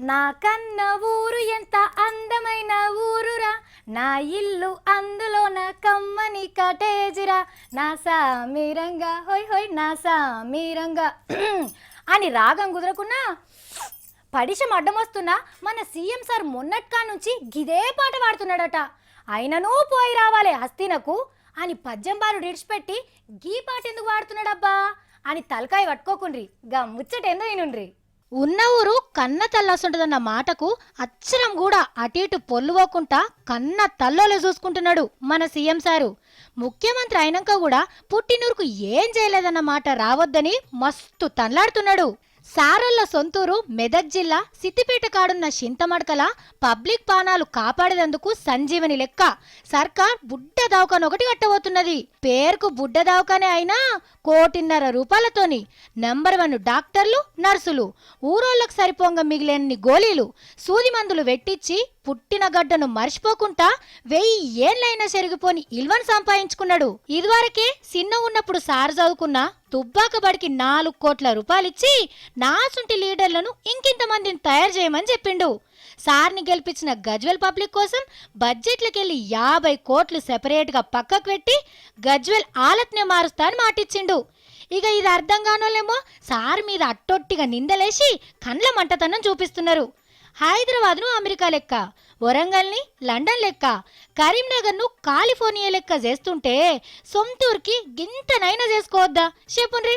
నా కన్న ఊరు ఎంత అందమైన ఊరురా, నా ఇల్లు అందులోన కమ్మని కటేజిరా, నా సామీరంగా హోయ్ హోయ్ నా సామీరంగా అని రాగం కుదరకున్నా పడిశం అడ్డమొస్తున్నా మన సీఎం సార్ మొన్నట్కా నుంచి గిదే పాట పాడుతున్నాడట. అయిననూ పోయి రావాలి హస్తినకు అని పద్యం బారుడు ఇడిచిపెట్టి గీ పాట ఎందుకు పాడుతున్నాడబ్బా అని తలకాయ పట్టుకోకుండ్రి, గా ముచ్చటేందో వినుండ్రి. ఉన్న ఊరు కన్న తల్లొస్తుంటదన్న మాటకు అచ్చరం కూడా అటు ఇటు పొల్లుపోకుండా కన్న తల్లోలే చూసుకుంటున్నాడు మన సీఎం సారు. ముఖ్యమంత్రి అయినాక కూడా పుట్టినూరుకు ఏం చేయలేదన్న మాట రావద్దని మస్తు తన్లాడుతున్నాడు. సారోళ్ళ సొంతూరు మెదక్ జిల్లా సిద్దిపేట కాడున్న చింతమడకల పబ్లిక్ పానాలు కాపాడేందుకు సంజీవని లెక్క సర్కార్ బుడ్డ దవాఖాన ఒకటి కట్టబోతున్నది. పేరుకు బుడ్డ దవాఖానే అయినా ₹1.5 నెంబర్ 1 డాక్టర్లు, నర్సులు, ఊరోళ్ళకు సరిపోంగా మిగిలేని గోళీలు, సూది మందులు వెట్టించి పుట్టిన గడ్డను మర్చిపోకుండా 1000 ఏళ్ళైనా చెరిగిపోని ఇల్వను సంపాదించుకున్నాడు. ఇదివరకే చిన్న ఉన్నప్పుడు సార్ చదువుకున్న దుబ్బాక బడికి ₹4 కోట్ల ఇచ్చి నాసుంటి లీడర్లను ఇంకింతమందిని తయారు చేయమని చెప్పిండు. సార్ని గెలిపించిన గజ్వెల్ పబ్లిక్ కోసం బడ్జెట్లకెళ్ళి 50 కోట్లు సెపరేట్గా పక్కకు పెట్టి గజ్వెల్ ఆలత్నే మారుస్తా అని మాటిచ్చిండు. ఇక ఇది అర్థం కానోళ్ళేమో సార్ మీద అట్టొట్టిగా నిందలేసి కండ్ల మంటతనం చూపిస్తున్నారు. హైదరాబాద్ను అమెరికా లెక్క, వరంగల్ని లండన్ లెక్క, కరీంనగర్ను కాలిఫోర్నియా లెక్క చేస్తుంటే సొంతూరుకి గింతనైనా చేసుకోవద్దా చెప్పుండ్రి.